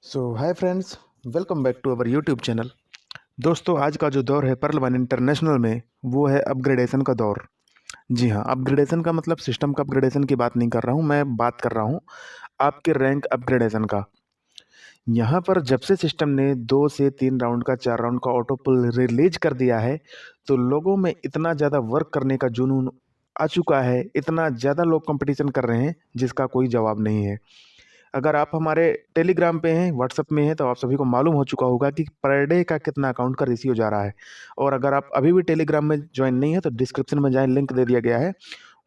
So hi friends, welcome back to our YouTube channel. दोस्तों, आज का जो दौर है पर्ल वन इंटरनेशनल में, वो है अपग्रेडेशन का दौर। जी हाँ, अपग्रेडेशन का मतलब सिस्टम का अपग्रेडेशन की बात नहीं कर रहा हूँ, मैं बात कर रहा हूँ आपके रैंक अपग्रेडेशन का। यहाँ पर जब से सिस्टम ने 2 से 3 राउंड का 4 राउंड का ऑटो पुल रिलीज कर दिया है, तो लोगों में इतना ज़्यादा वर्क करने का जुनून आ चुका है, इतना ज़्यादा लोग कंपटीशन कर रहे हैं जिसका कोई जवाब नहीं है। अगर आप हमारे टेलीग्राम पे हैं, व्हाट्सएप में हैं, तो आप सभी को मालूम हो चुका होगा कि पर डे का कितना अकाउंट का रेशियो जा रहा है। और अगर आप अभी भी टेलीग्राम में ज्वाइन नहीं है तो डिस्क्रिप्शन में जाएँ, लिंक दे दिया गया है।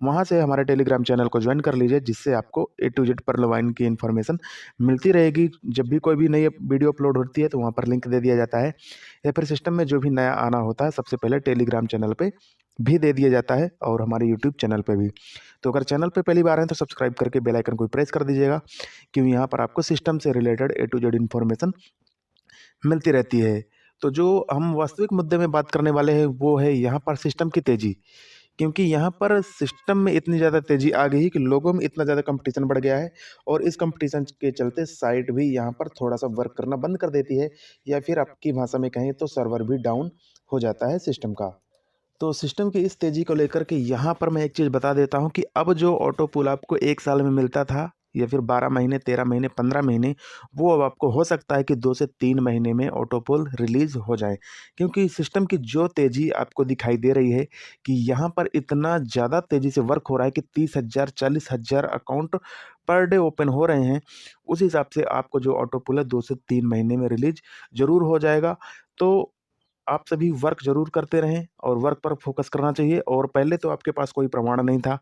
वहाँ से हमारे टेलीग्राम चैनल को ज्वाइन कर लीजिए, जिससे आपको ए टू जेड पर्ल वाइन की इन्फॉर्मेशन मिलती रहेगी। जब भी कोई भी नई वीडियो अपलोड होती है तो वहाँ पर लिंक दे दिया जाता है, या फिर सिस्टम में जो भी नया आना होता है सबसे पहले टेलीग्राम चैनल पे भी दे दिया जाता है और हमारे यूट्यूब चैनल पे भी। तो अगर चैनल पे पहली बार हैं तो सब्सक्राइब करके बेल आइकन को प्रेस कर दीजिएगा, क्योंकि यहाँ पर आपको सिस्टम से related A to Z information मिलती रहती है। तो जो हम वास्तविक मुद्दे में बात करने वाले हैं वो है यहाँ पर सिस्टम की तेज़ी। क्योंकि यहाँ पर सिस्टम में इतनी ज़्यादा तेज़ी आ गई कि लोगों में इतना ज़्यादा कंपटीशन बढ़ गया है, और इस कंपटीशन के चलते साइट भी यहाँ पर थोड़ा-सा वर्क करना बंद कर देती है, या फिर आपकी भाषा में कहें तो सर्वर भी डाउन हो जाता है सिस्टम का। तो सिस्टम की इस तेज़ी को लेकर के यहाँ पर मैं एक चीज़ बता देता हूँ कि अब जो ऑटो पुल आपको 1 साल में मिलता था, या फिर 12 महीने, 13 महीने, 15 महीने, वो अब आपको हो सकता है कि 2 से 3 महीने में ऑटो पुल रिलीज़ हो जाए। क्योंकि सिस्टम की जो तेज़ी आपको दिखाई दे रही है कि यहाँ पर इतना ज़्यादा तेज़ी से वर्क हो रहा है कि 30,000 40,000 अकाउंट पर डे ओपन हो रहे हैं। उस हिसाब से आपको जो ऑटो पुल है 2 से 3 महीने में रिलीज़ ज़रूर हो जाएगा। तो आप सभी वर्क ज़रूर करते रहें और वर्क पर फ़ोकस करना चाहिए। और पहले तो आपके पास कोई प्रमाण नहीं था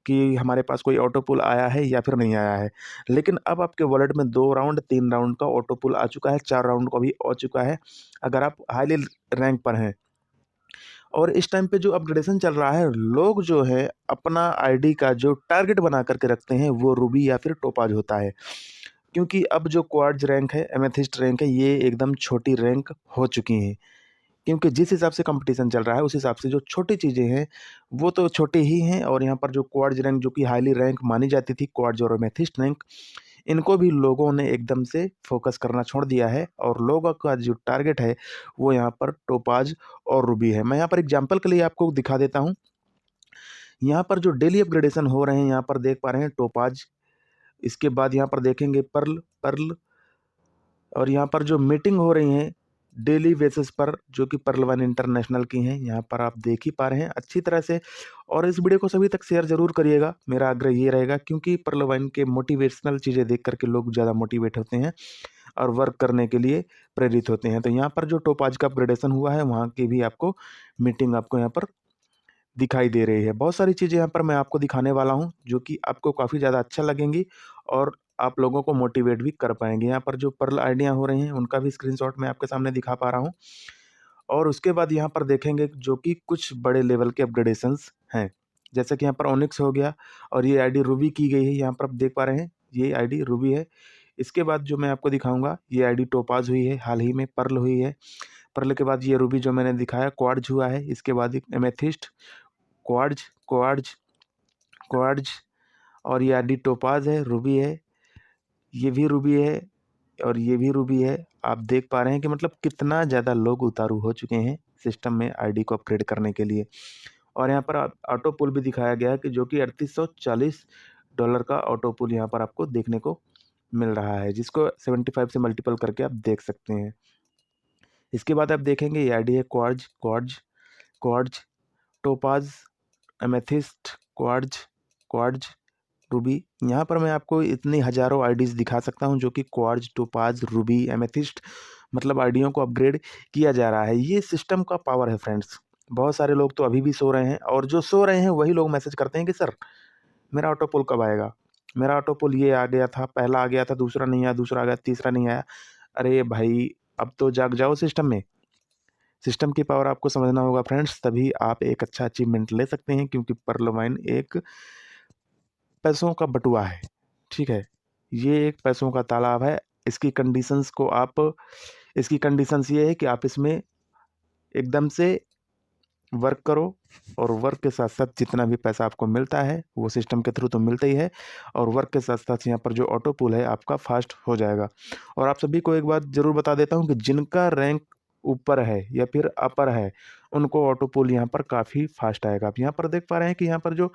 कि हमारे पास कोई ऑटो पुल आया है या फिर नहीं आया है। लेकिन अब आपके वॉलेट में 2 राउंड, 3 राउंड का ऑटो पुल आ चुका है, 4 राउंड का भी आ चुका है, अगर आप हाईली रैंक पर हैं। और इस टाइम पे जो अपग्रेडेशन चल रहा है, लोग जो है अपना आईडी का जो टारगेट बना कर के रखते हैं, वो रूबी या फिर टोपाज होता है। क्योंकि अब जो क्वार्ट्ज रैंक है, एमेथिस्ट रैंक है, ये एकदम छोटी रैंक हो चुकी हैं। क्योंकि जिस हिसाब से कंपटीशन चल रहा है, उस हिसाब से जो छोटी चीज़ें हैं, वो तो छोटी ही हैं। और यहाँ पर जो क्वार्ट्ज रैंक जो कि हाईली रैंक मानी जाती थी, क्वार्ट्ज और एमेथिस्ट रैंक, इनको भी लोगों ने एकदम से फ़ोकस करना छोड़ दिया है, और लोगों का जो टारगेट है, वो यहाँ पर टोपाज और रूबी है। मैं यहाँ पर एग्ज़ाम्पल के लिए आपको दिखा देता हूँ। यहाँ पर जो डेली अपग्रेडेशन हो रहे हैं, यहाँ पर देख पा रहे हैं टोपाज, इसके बाद यहाँ पर देखेंगे पर्ल पर्ल, और यहाँ पर जो मीटिंग हो रही हैं डेली बेसिस पर, जो कि पर्ल वन इंटरनेशनल की हैं, यहाँ पर आप देख ही पा रहे हैं अच्छी तरह से। और इस वीडियो को सभी तक शेयर ज़रूर करिएगा, मेरा आग्रह ये रहेगा, क्योंकि पर्ल वन के मोटिवेशनल चीज़ें देख करके लोग ज़्यादा मोटिवेट होते हैं और वर्क करने के लिए प्रेरित होते हैं। तो यहाँ पर जो टोपाज का अपग्रेडेशन हुआ है, वहाँ की भी आपको मीटिंग आपको यहाँ पर दिखाई दे रही है। बहुत सारी चीज़ें यहाँ पर मैं आपको दिखाने वाला हूँ, जो कि आपको काफ़ी ज़्यादा अच्छा लगेंगी और आप लोगों को मोटिवेट भी कर पाएँगे। यहाँ पर जो पर्ल आइडियाँ हो रही हैं, उनका भी स्क्रीनशॉट मैं आपके सामने दिखा पा रहा हूँ। और उसके बाद यहाँ पर देखेंगे जो कि कुछ बड़े लेवल के अपग्रेडेशंस हैं। जैसे कि यहाँ पर ओनिक्स हो गया, और ये आईडी रूबी की गई है, यहाँ पर आप देख पा रहे हैं, ये आईडी रूबी है। इसके बाद जो मैं आपको दिखाऊँगा, ये आईडी टोपाज़ हुई है, हाल ही में पर्ल हुई है। पर्ल के बाद ये रूबी जो मैंने दिखाया, क्वार्ट्ज हुआ है। इसके बाद एक एमेथिस्ट, क्वार्ट्ज, क्वार्ट्ज, क्वार्ट्ज, और ये आईडी टोपाज़ है, रूबी है, ये भी रूबी है, और ये भी रूबी है। आप देख पा रहे हैं कि मतलब कितना ज़्यादा लोग उतारू हो चुके हैं सिस्टम में आईडी को अपग्रेड करने के लिए। और यहाँ पर ऑटो पुल भी दिखाया गया है कि जो कि $3840 का ऑटो पुल यहाँ पर आपको देखने को मिल रहा है, जिसको 75 से मल्टीपल करके आप देख सकते हैं। इसके बाद आप देखेंगे ये आईडी है quartz, quartz, quartz, topaz, amethyst, quartz, quartz, Ruby. यहाँ पर मैं आपको इतनी हज़ारों आईडीज़ दिखा सकता हूँ, जो कि क्वार्ट्ज, टोपाज़, रूबी, एमेथिस्ट, मतलब आईडियों को अपग्रेड किया जा रहा है। ये सिस्टम का पावर है फ्रेंड्स। बहुत सारे लोग तो अभी भी सो रहे हैं, और जो सो रहे हैं वही लोग मैसेज करते हैं कि सर, मेरा ऑटो पुल कब आएगा? मेरा ऑटो पुल ये आ गया था, पहला आ गया था, दूसरा नहीं आया, दूसरा आ गया, तीसरा नहीं आया। अरे भाई, अब तो जाग जाओ सिस्टम में। सिस्टम की पावर आपको समझना होगा फ्रेंड्स, तभी आप एक अच्छा अचीवमेंट ले सकते हैं, क्योंकि पर्ल वाइन एक पैसों का बटुआ है, ठीक है? ये एक पैसों का तालाब है। इसकी कंडीशंस को आप इसकी कंडीशंस ये है कि आप इसमें एकदम से वर्क करो और वर्क के साथ साथ जितना भी पैसा आपको मिलता है वो सिस्टम के थ्रू तो मिलता ही है, और वर्क के साथ साथ यहाँ पर जो ऑटो पुल है आपका फास्ट हो जाएगा। और आप सभी को एक बात ज़रूर बता देता हूँ कि जिनका रैंक ऊपर है या फिर अपर है, उनको ऑटो पुल यहाँ पर काफ़ी फास्ट आएगा। आप यहाँ पर देख पा रहे हैं कि यहाँ पर जो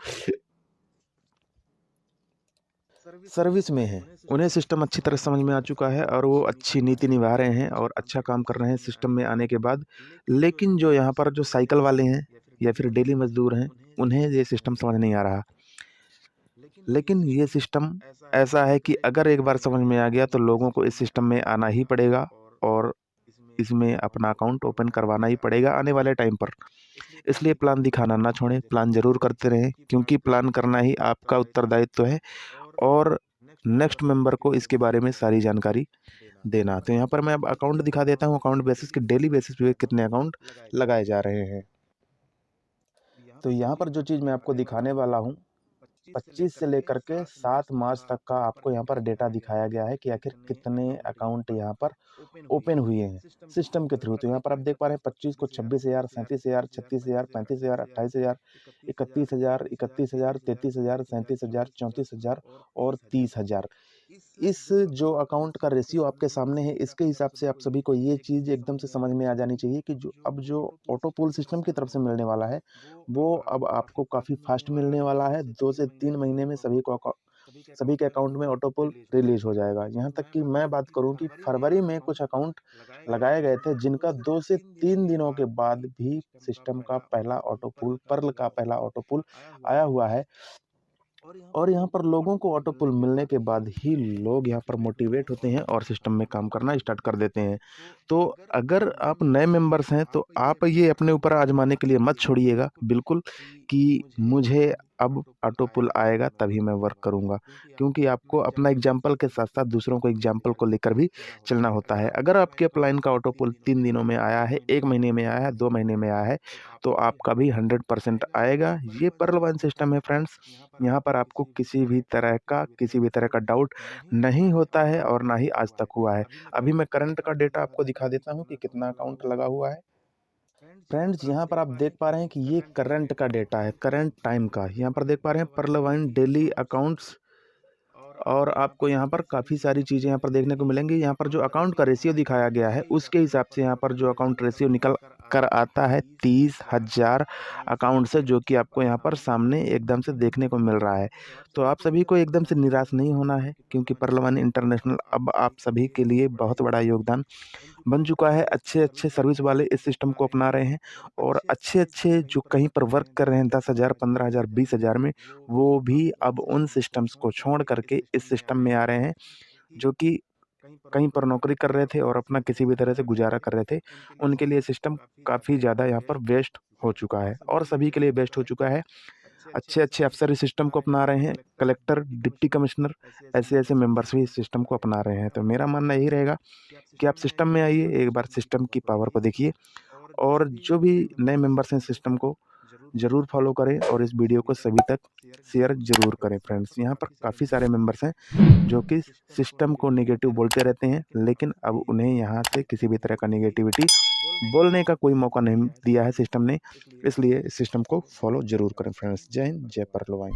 सर्विस में है, उन्हें सिस्टम अच्छी तरह समझ में आ चुका है और वो अच्छी नीति निभा रहे हैं और अच्छा काम कर रहे हैं सिस्टम में आने के बाद। लेकिन जो यहाँ पर जो साइकिल वाले हैं या फिर डेली मज़दूर हैं, उन्हें ये सिस्टम समझ नहीं आ रहा। लेकिन ये सिस्टम ऐसा है कि अगर एक बार समझ में आ गया तो लोगों को इस सिस्टम में आना ही पड़ेगा और इसमें अपना अकाउंट ओपन करवाना ही पड़ेगा आने वाले टाइम पर। इसलिए प्लान दिखाना ना छोड़ें, प्लान ज़रूर करते रहें, क्योंकि प्लान करना ही आपका उत्तरदायित्व है और नेक्स्ट मेंबर को इसके बारे में सारी जानकारी देना। तो यहाँ पर मैं अब अकाउंट दिखा देता हूँ, अकाउंट बेसिस के डेली बेसिस पे कितने अकाउंट लगाए जा रहे हैं। तो यहाँ पर जो चीज़ मैं आपको दिखाने वाला हूँ, 25 से लेकर के 7 मार्च तक का आपको यहाँ पर डेटा दिखाया गया है कि आखिर कितने अकाउंट यहाँ पर ओपन हुए हैं सिस्टम के थ्रू। तो यहाँ पर आप देख पा रहे हैं 25 को 26,000, 37,000, 36,000, 35,000, 28,000, 31,000, 31,000, 33,000, 37,000, 34,000 और 30,000। इस जो अकाउंट का रेशियो आपके सामने है, इसके हिसाब से आप सभी को ये चीज़ एकदम से समझ में आ जानी चाहिए कि जो ऑटो पूल सिस्टम की तरफ से मिलने वाला है, वो अब आपको काफ़ी फास्ट मिलने वाला है। 2 से 3 महीने में सभी के अकाउंट में ऑटो पूल रिलीज़ हो जाएगा। यहाँ तक कि मैं बात करूँ कि फरवरी में कुछ अकाउंट लगाए गए थे, जिनका 2 से 3 दिनों के बाद भी सिस्टम का पहला ऑटो पूल, पर्ल का पहला ऑटो पूल आया हुआ है। और यहाँ पर लोगों को ऑटो पुल मिलने के बाद ही लोग यहाँ पर मोटिवेट होते हैं और सिस्टम में काम करना स्टार्ट कर देते हैं। तो अगर आप नए मेंबर्स हैं तो आप ये अपने ऊपर आजमाने के लिए मत छोड़िएगा बिल्कुल कि मुझे अब ऑटो पुल आएगा तभी मैं वर्क करूँगा, क्योंकि आपको अपना एग्जाम्पल के साथ साथ दूसरों को एग्जाम्पल को लेकर भी चलना होता है। अगर आपके अपलाइन का ऑटो पुल 3 दिनों में आया है, 1 महीने में आया है, 2 महीने में आया है, तो आपका भी 100% आएगा। ये पर्ल वन सिस्टम है फ्रेंड्स। यहाँ पर आपको किसी भी तरह का डाउट नहीं होता है और ना ही आज तक हुआ है। अभी मैं करंट का डेटा आपको दिखा देता हूँ कि कितना अकाउंट लगा हुआ है। फ्रेंड्स, यहाँ पर आप देख पा रहे हैं कि ये करंट का डेटा है, करंट टाइम का। यहाँ पर देख पा रहे हैं पर्ल वन डेली अकाउंट्स, और आपको यहाँ पर काफ़ी सारी चीज़ें यहाँ पर देखने को मिलेंगी। यहाँ पर जो अकाउंट का रेशियो दिखाया गया है, उसके हिसाब से यहाँ पर जो अकाउंट रेशियो निकल कर आता है 30,000 अकाउंट से, जो कि आपको यहाँ पर सामने एकदम से देखने को मिल रहा है। तो आप सभी को एकदम से निराश नहीं होना है, क्योंकि पर्ल वन इंटरनेशनल अब आप सभी के लिए बहुत बड़ा योगदान बन चुका है। अच्छे-अच्छे सर्विस वाले इस सिस्टम को अपना रहे हैं और अच्छे-अच्छे जो कहीं पर वर्क कर रहे हैं 10,000, 15,000, 20,000 में, वो भी अब उन सिस्टम्स को छोड़ कर के इस सिस्टम में आ रहे हैं, जो कि कहीं पर नौकरी कर रहे थे और अपना किसी भी तरह से गुज़ारा कर रहे थे। उनके लिए सिस्टम काफ़ी ज़्यादा यहाँ पर बेस्ट हो चुका है और सभी के लिए बेस्ट हो चुका है। अच्छे-अच्छे अफ़सर इस सिस्टम को अपना रहे हैं, कलेक्टर, डिप्टी कमिश्नर, ऐसे-ऐसे मेंबर्स भी इस सिस्टम को अपना रहे हैं। तो मेरा मानना यही रहेगा कि आप सिस्टम में आइए, एक बार सिस्टम की पावर को देखिए और जो भी नए मेंबर्स हैं सिस्टम को ज़रूर फॉलो करें और इस वीडियो को सभी तक शेयर ज़रूर करें फ्रेंड्स। यहाँ पर काफ़ी सारे मेंबर्स हैं जो कि सिस्टम को नेगेटिव बोलते रहते हैं, लेकिन अब उन्हें यहाँ से किसी भी तरह का नेगेटिविटी बोलने का कोई मौका नहीं दिया है सिस्टम ने, इसलिए इस सिस्टम को फॉलो ज़रूर करें फ्रेंड्स। जय हिंद, जय परलवाइन।